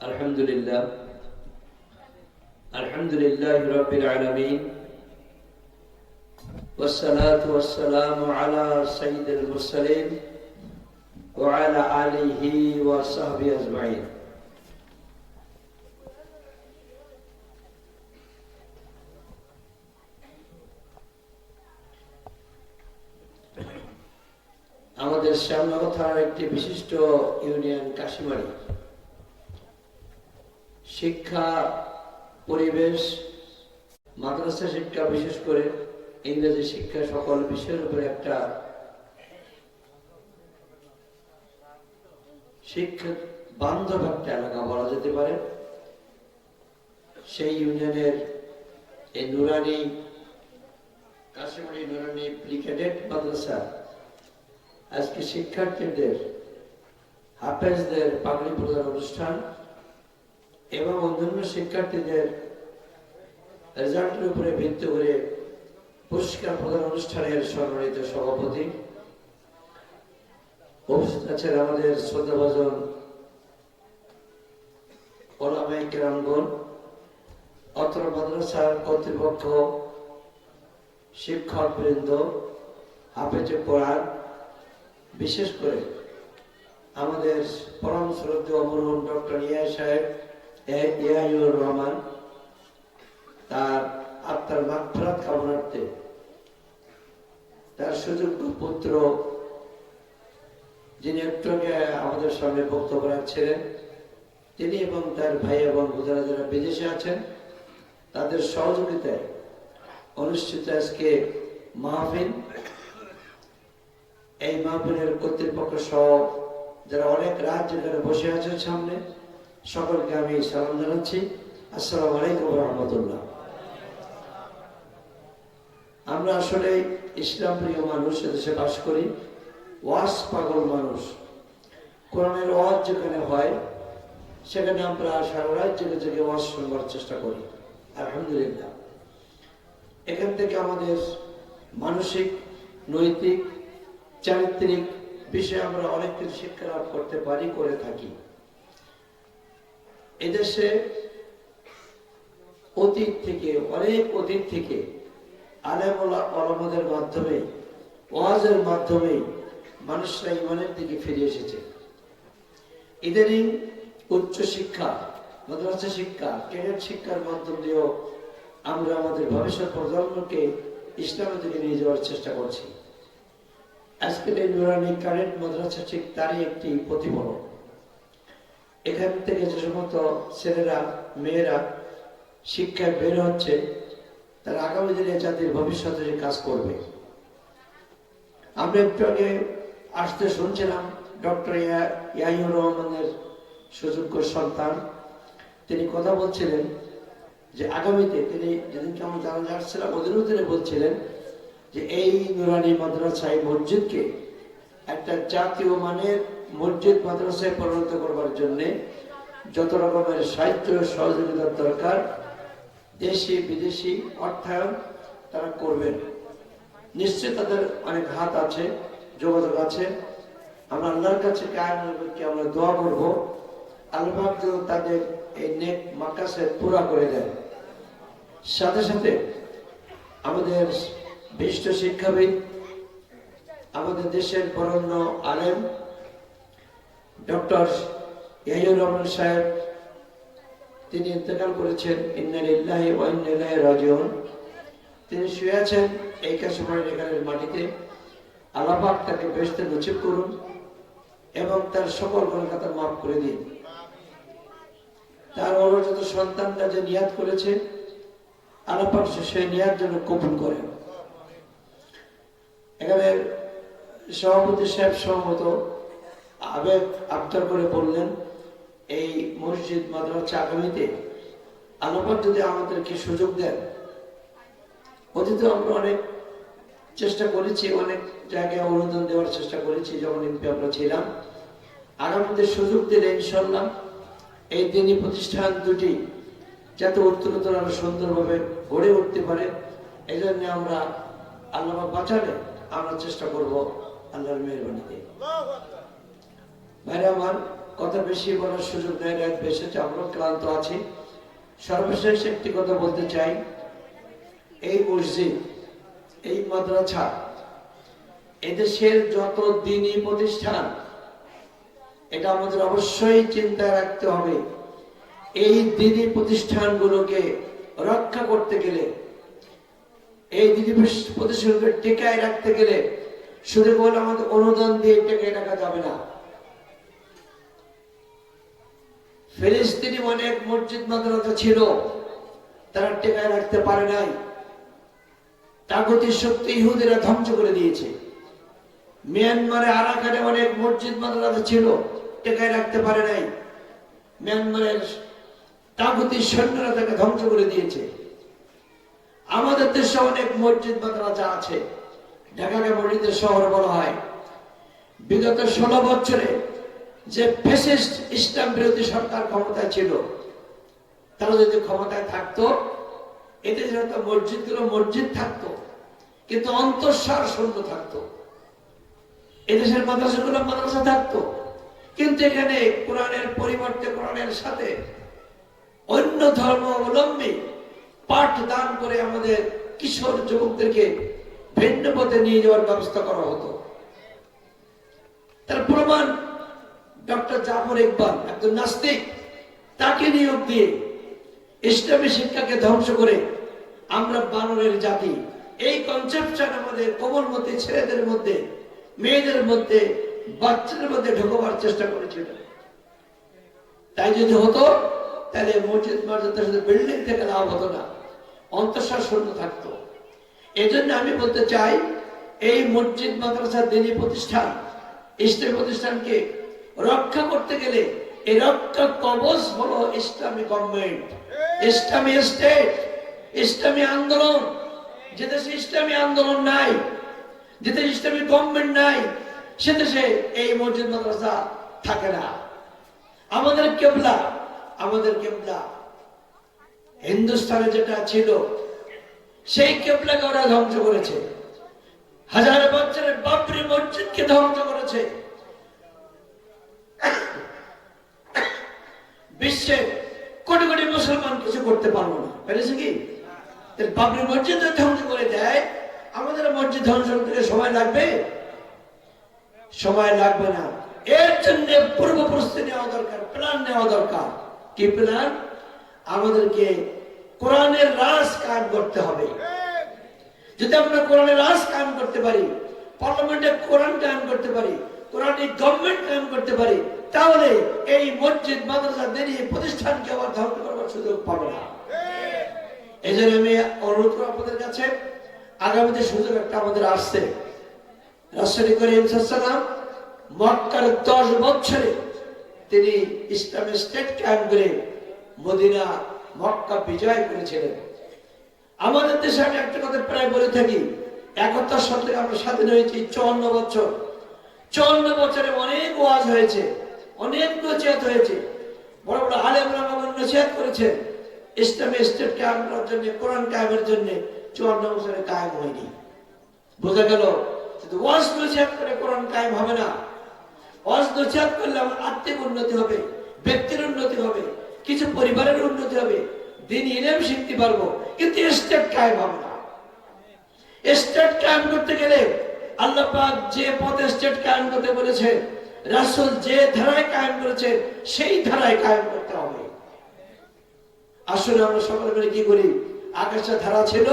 আলহামদুলিল্লাহ আলহামদুলিল্লাহি রাব্বিল আলামিন ওয়াসসালাতু ওয়াসসালামু আলা সাইয়্যিদিল মুরসালিন ওয়া আলা আলিহি ওয়া সাহবিহি আজমাইন। আমাদের শ্যামনগর থানার একটি বিশিষ্ট ইউনিয়ন কাশিমারি শিক্ষা পরিবেশ, মাদ্রাসা শিক্ষা, বিশেষ করে ইংরেজি শিক্ষা, সকল বিষয়ের উপরে একটা শিক্ষা বান্ধব একটা এলাকা বলা যেতে পারে। সেই ইউনিয়নের এই নুরানি কাশিমারি নুরানি প্রি ক্যাডেট মাদ্রাসা আজকে শিক্ষার্থীদের হাফেজদের পাগড়ি প্রদান অনুষ্ঠান এবং অন্যান্য শিক্ষার্থীদের রেজাল্টের উপরে ভিত্তি করে পুরস্কার প্রদান অনুষ্ঠানের সম্মানিত সভাপতি উপস্থিত আছেন আমাদের শ্রদ্ধাভাজন ওলামায়ে কেরামগণ, অত্র মাদ্রাসার কর্তৃপক্ষ, শিক্ষকবৃন্দ, হাফেজে কোরআন, বিশেষ করে আমাদের পরম শ্রদ্ধেয় মরহুম ডক্টর ইয়াহিউর রহমান, তার আত্মার মাগফিরাত কামনার্থে তার সুযোগ্য পুত্র যিনি একটু আগে আমাদের সামনে বক্তব্য রাখছিলেন, তিনি এবং তার ভাই এবং বোনেরা যারা বিদেশে আছেন তাদের সহযোগিতায় অনুষ্ঠিত আজকে মাহফিল। এই মাহফিলের কর্তৃপক্ষ সহ যারা অনেক রাত যেখানে বসে আছেন সামনে, সকলকে আমি সালাম জানাচ্ছি। আসসালামু আলাইকুম ওয়া রাহমাতুল্লাহ। আমরা আসলে ইসলাম প্রিয় মানুষ, এদেশে বাস করি, ওয়াজ পাগল মানুষ। কোরআনের ওয়াজ যেখানে হয় সেখানে আমরা সারা রাত জেগে জেগে ওয়াজ শুনবার চেষ্টা করি। আলহামদুলিল্লাহ, এখান থেকে আমাদের মানসিক, নৈতিক, চারিত্রিক বিষয়ে আমরা অনেক কিছু শিক্ষা লাভ করতে পারি, করে থাকি। এদেশে অতীত থেকে, অনেক অতীত থেকে আলেম ওলামাদের মাধ্যমে, ওয়াজের মাধ্যমে মানুষরা ইমানের দিকে ফিরে এসেছে। ইদানিং উচ্চ শিক্ষা, মাদ্রাসা শিক্ষা, ক্যাডেট শিক্ষার মাধ্যম দিয়েও আমরা আমাদের ভবিষ্যৎ প্রজন্মকে ইসলামের দিকে নিয়ে যাওয়ার চেষ্টা করছি। আজকের এই নুরানি ক্যাডেট মাদ্রাসা ঠিক তারই একটি প্রতিফলন। এখান থেকে যে সমস্ত ছেলেরা মেয়েরা শিক্ষায় বের হচ্ছে, তারা আগামী দিনে জাতির ভবিষ্যতে কাজ করবে। আমরা একটু আগে আসতে শুনছিলাম ডক্টর ইয়াহিউর রহমানের সুযোগ্য সন্তান, তিনি কথা বলছিলেন যে আগামীতে তিনি যেদিনকে আমরা জানা আসছিলাম ওদেরও তিনি বলছিলেন যে এই নুরানি মাদ্রাসায় মসজিদকে একটা জাতীয় মানের মসজিদ মাদ্রাসায় পরিণত করবার জন্য যত রকমের সাহায্য সহযোগিতার দরকার, দেশি বিদেশি অর্থায়ন তারা করবেন। নিশ্চয় তাদের অনেক হাত আছে, যোগাযোগ আছে। আমরা আল্লাহর কাছে আমরা দোয়া করব, আল্লাহ যেন তাদের এই নেক মাকাসেদ পুরা করে দেন। সাথে সাথে আমাদের বিশিষ্ট শিক্ষাবিদ, আমাদের দেশের বরেণ্য আলেম ডক্টর ইয়াহিউর রহমান সাহেব, তিনি ইন্তেকাল করেছেন। ইন্না লিল্লাহি ওয়া ইন্না ইলাইহি রাজিউন। তিনি শুয়ে আছেন এই কাশিমারি এখানের মাটিতে। আল্লাহ পাক তাকে বেহেশতে নসিব করুন এবং তার সকল গুনাহ মাফ করে দিন। তার অবরত সন্তানরা যে নিয়াত করেছে, আল্লাহ পাক সেই নিয়াত যেন কবুল করেন। এখানে সভাপতি সাহেব সহমত আবেগ আবদার করে বললেন, এই মসজিদ মাদ্রাসা আগামীতে আল্লাহ পাক যদি আমাদেরকে সুযোগ দেন, অতীতে আমরা অনেক চেষ্টা করেছি, অনেক জায়গায় অনুদান দেওয়ার চেষ্টা করেছি যখন এমপি আমরা ছিলাম। আগামীতে সুযোগ দিলে ইনশাল্লাহ এই দিনী প্রতিষ্ঠান দুটি যাতে উত্তরোত্তর আরো সুন্দরভাবে গড়ে উঠতে পারে, এই জন্য আমরা আল্লাহ বাঁচালে আমরা চেষ্টা করব আল্লাহর মেহরবানিতে। ভাইরা আমার, কথা বেশি বলার সুযোগ নেই, রাত বেশি, আমরা ক্লান্ত আছি। সর্বশেষ একটি কথা বলতে চাই, এই মসজিদ, এই মাদ্রাসা, এদেশের যত দ্বীনি প্রতিষ্ঠান, এটা আমাদের অবশ্যই চিন্তায় রাখতে হবে। এই দ্বীনি প্রতিষ্ঠানগুলোকে রক্ষা করতে গেলে, এই দ্বীনি প্রতিষ্ঠানকে টেকায় রাখতে গেলে শুধু বলে আমাদের অনুদান দিয়ে টেকায় রাখা যাবে না। ফিলিস্তিনি অনেক মসজিদ মাদ্রাসা ছিল, তারা টেকায় রাখতে পারে নাই। তাগুতি শক্তি ইহুদিরা ধ্বংস করে দিয়েছে। মিয়ানমারে আরাকানে অনেক মসজিদ মাদ্রাসা ছিল, টেকায় রাখতে পারে নাই। মিয়ানমারের তাগুতি সৈন্যরা তাকে ধ্বংস করে দিয়েছে। আমাদের দেশে অনেক মসজিদ মাদ্রাসা আছে, ঢাকাকে মসজিদের শহর বলা হয়। বিগত 16 বছরে যে ফ্যাসিস্ট ইসলাম বিরোধী সরকার ক্ষমতায় ছিল, তারা যদি ক্ষমতায় থাকতো, এতে হয়তো মসজিদগুলো মসজিদ থাকতো, কিন্তু অন্তঃসার শূন্য থাকতো। এদেশের মাদ্রাসাগুলো মাদ্রাসা থাকতো, কিন্তু এখানে কোরআনের পরিবর্তে, কোরআনের সাথে অন্য ধর্ম অবলম্বী পাঠ দান করে আমাদের কিশোর যুবকদেরকে ভিন্ন পথে নিয়ে যাওয়ার ব্যবস্থা করা হতো। তার প্রমাণ ডক্টর জাফর ইকবাল, একজন নাস্তিক, তাকে নিয়োগ দিয়ে ইসলামী শিক্ষাকে ধ্বংস করে আমরা বানরের জাতি, এই কনসেপশন আমাদের কোমলমতি ছেলেদের মধ্যে, মেয়েদের মধ্যে, বাচ্চাদের মধ্যে ঢোকাবার চেষ্টা করেছিল। তাই যদি হতো, তাহলে মসজিদ মাদ্রাসা শুধু বিল্ডিং থেকে লাভ হতো না, অন্তঃসার শূন্য থাকতো। এজন্য আমি বলতে চাই, এই মসজিদ মাদ্রাসা দ্বীনি প্রতিষ্ঠান, ইসলামী প্রতিষ্ঠানকে রক্ষা করতে গেলে এই রক্ষা কবচ হলো ইসলামী গভর্নমেন্ট, ইসলামী স্টেট, ইসলামী আন্দোলন। যে দেশে ইসলামী আন্দোলন নাই, যে দেশে ইসলামী গভর্নমেন্ট নাই, সে দেশে এই মসজিদ মাদ্রাসা থাকে না। আমাদের কেবলা, আমাদের কেবলা হিন্দুস্তানে যেটা ছিল, সেই কেবলাকে ওরা ধ্বংস করেছে। হাজার বছরের বাবরি মসজিদকে ধ্বংস করেছে। বিশ্বে কোটি কোটি মুসলমান কিছু করতে পারবো না, পেরেছে কি? বাবরি মসজিদ ধ্বংস করে দেয়, আমাদের মসজিদ ধ্বংস করতে সময় লাগবে? সময় লাগবে না। এর জন্য পূর্ব প্রস্তুতি নেওয়া দরকার, প্ল্যান নেওয়া দরকার। কি প্ল্যান? আমাদেরকে কোরআনের রাজ কায়েম করতে হবে। যদি আমরা কোরআনের রাজ কায়েম করতে পারি, পার্লামেন্টে কোরআন কায়েম করতে পারি, কোরআনিক গভর্নমেন্ট কায়েম করতে পারি, তাহলে এই মসজিদ মাদ্রাসা দ্বীনি প্রতিষ্ঠানকে আবার ধ্বংস করবার সুযোগ পাবে না। এই জন্য আমি অনুরোধ করব আপনাদের কাছে, আগামীতে সুযোগ একটা আমাদের আসছে। রাসূল করিম সাল্লাল্লাহু আলাইহি ওয়াসাল্লাম মক্কার 10 বছরে তিনি ইসলামিক স্টেট কায়েম করে মদিনা, মক্কা বিজয় করেছিলেন। আমাদের দেশে আমি একটা কথা প্রায় বলে থাকি, 71 সাল থেকে আমরা স্বাধীন হয়েছি 54 বছর। 54 বছরে অনেক ওয়াজ হয়েছে, অনেক নসিহত হয়েছে, বড় বড় আলেমরা আমাদের নসিহত করেছে। ইসলামী স্টেট কায়েম করার জন্য, কোরআন কায়েমের জন্য 54 বছরে কায়েম হয়নি। বোঝা গেল, শুধু ওয়াজ নসিহত করে কোরআন কায়েম হবে না। ওয়াজ নসিহত করলে আমার আত্মিক উন্নতি হবে, ব্যক্তির উন্নতি হবে, কিছু পরিবারের উন্নতি হবে, দ্বীনি ইলম শিখতে পারবো, কিন্তু স্টেট কায়েম হবে না। স্টেট কায়েম করতে গেলে আল্লাহ পাক যে পথে স্টেট কায়েম করতে বলেছে, রাসূল যে ধারায় কায়েম করেছে, সেই ধারায় কায়েম করতে হবে। আসলে আমরা সকলে মিলে কি করি? আকাশের ধারা ছিল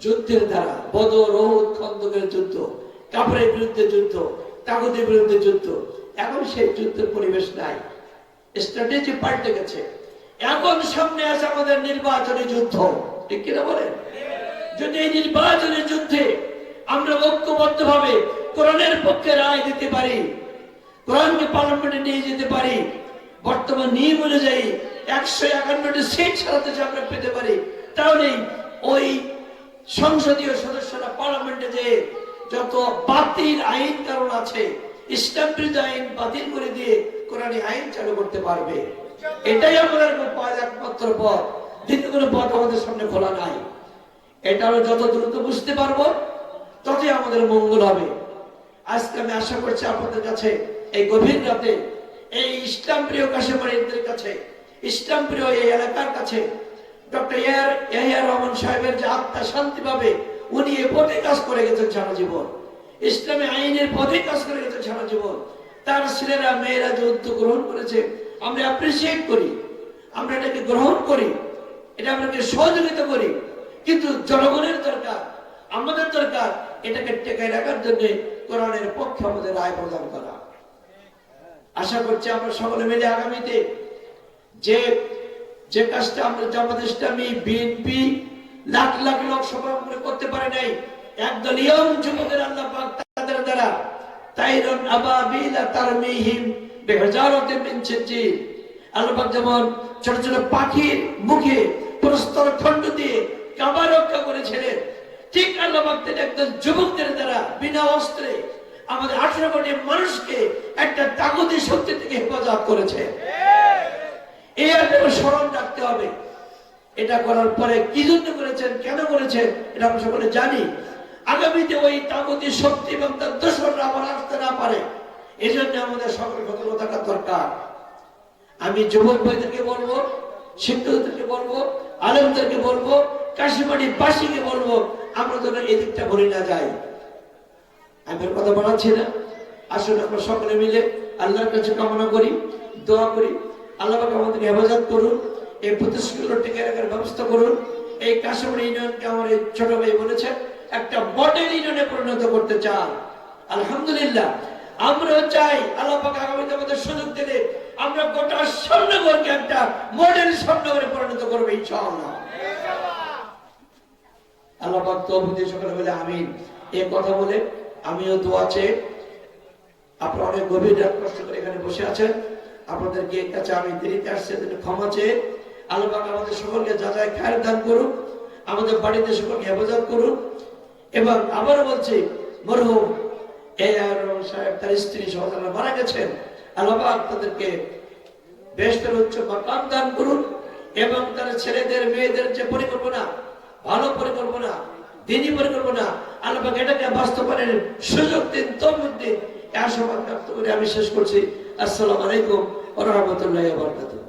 যুদ্ধের ধারা, বদর, উহুদ, খন্দকের যুদ্ধ, কাফেরের বিরুদ্ধে যুদ্ধ, তাগুতের বিরুদ্ধে যুদ্ধ। এখন সেই যুদ্ধের পরিবেশ নাই, স্ট্র্যাটেজি পাল্টে গেছে। এখন সামনে আছে আমাদের নির্বাচনী যুদ্ধ, ঠিক কিনা বলেন? যদি এই নির্বাচনী যুদ্ধে আমরা ঐক্যবদ্ধ ভাবে কোরআনের পক্ষে রায় দিতে পারি, কোরআনকে পার্লামেন্টে নিয়ে যেতে পারি, বর্তমান নিয়ম অনুযায়ী 151টি সিট সারা দেশে আমরা পেতে পারি, তাহলে ওই সংসদীয় সদস্যরা পার্লামেন্টে যে যত বাতিল আইন কারণ আছে, ইসলাম বিরোধী আইন বাতিল করে দিয়ে কোরআনী আইন চালু করতে পারবে। এটাই আমাদের একমাত্র পথ, দ্বিতীয় কোনো পথ আমাদের সামনে খোলা নাই। এটা আমরা যত দ্রুত বুঝতে পারবো, ততই আমাদের মঙ্গল হবে। আজকে আমি আশা করছি আপনাদের কাছে এই গভীর রাতে এই ইসলাম প্রিয় কাশেমারিদের কাছে, ইসলাম প্রিয় এই এলাকার কাছে ডক্টর ইয়াহিয়া রহমান সাহেবের যে আত্মা শান্তি পাবে, উনি এ পথে কাজ করে গেছেন সারা জীবন, ইসলামী আইনের পথে কাজ করে গেছেন সারা জীবন। তার ছেলেরা মেয়েরা যে উদ্যোগ গ্রহণ করেছে আমরা অ্যাপ্রিসিয়েট করি, আমরা এটাকে গ্রহণ করি, এটা আমাকে সহযোগিতা করি। কিন্তু জনগণের দরকার, আমাদের দরকার এটাকে টেকায় রাখার জন্য কোরআনের পক্ষে আমাদের রায় প্রদান করা। আশা করছি আমরা সকলে মিলে আগামীতে যে কাজটা আমরা জামাত ইসলামী, বিএনপি লাখ লাখ লোক সভা করতে পারে নাই, একদল ইয়ং যুবকের আল্লাহ পাক তাদের দ্বারা তাইরুন আবাবিলা তারমিহিম বিহিজারাতিন মিন সিজ্জিল, আল্লাহ পাক যেমন ছোট ছোট পাখির মুখে প্রস্তর খণ্ড দিয়ে কাবা রক্ষা করেছিলেন, ঠিক আল্লাহ পাক একদল যুবকদের দ্বারা বিনা অস্ত্রে আমাদের 18 কোটি মানুষকে একটা তাগুতি শক্তি থেকে হেফাজত করেছে। এই আপনাকে স্মরণ রাখতে হবে। এটা করার পরে কি জন্য করেছেন, কেন করেছেন, এটা আমরা সকলে জানি। আগামীতে ওই তাগুতি শক্তি এবং তার দোসররা আবার আসতে না পারে, এই জন্য আমাদের সকল সতর্ক থাকা দরকার। আমি যুবক ভাইদেরকে বলবো, শিক্ষকদেরকে বলবো, আলেমদেরকে বলবো, কাশিমানি বাসীকে বলবো, আমরা যেন এদিকটা ভুলে না যাই। আমি কথা বলাচ্ছি না, আসলে আমরা সকলে মিলে আল্লাহর কাছে কামনা করি, দোয়া করি, আল্লাহ পাক আমাদেরকে হেফাজত করুন, এই প্রতিষ্ঠানগুলো টিকে রাখার ব্যবস্থা করুন। এই কাশিমানি ইউনিয়নকে আমার এই ছোট ভাই বলেছে একটা মডেল ইউনিয়নে পরিণত করতে চান। আলহামদুলিল্লাহ, আমরাও চাই আল্লাহ পাক আগামীতে আমাদের সুযোগ দিলে আমরা গোটা স্বর্ণগরকে একটা মডেল স্বর্ণগরে পরিণত করবো ইনশাআল্লাহ। আল্লাহ পাক তৌফিক দিয়ে সকলে বলে আমিন। এই কথা বলে আমিও দোয়া চেয়ে, আপনারা অনেক গভীর রাত কষ্ট করে এখানে বসে আছেন, আপনাদেরকে কাছে আমি দেরিতে আসছে ক্ষমা চেয়ে আল্লাহ পাক আমাদের সকলকে যাচাই খায়ের দান করুন, আমাদের বাড়িতে সকলকে হেফাজত করুন। এবং আবারও বলছি, মরহুম এআর রহমান সাহেব তার স্ত্রী সহোদররা মারা গেছেন, আল্লাহ পাক তাদেরকে বেহেশতের উচ্চ মাকাম দান করুন এবং তার ছেলেদের মেয়েদের যে পরিকল্পনা, ভালো পরিকল্পনা, দিনী পরিকল্পনা, আল্লাহ পাক এটাকে বাস্তবায়নের সুযোগ দিন, তৌফিক দিন। এই আশাবাদ ব্যক্ত করে আমি শেষ করছি। আসসালামু আলাইকুম ওয়া রাহমাতুল্লাহি ওয়া বারাকাতুহু।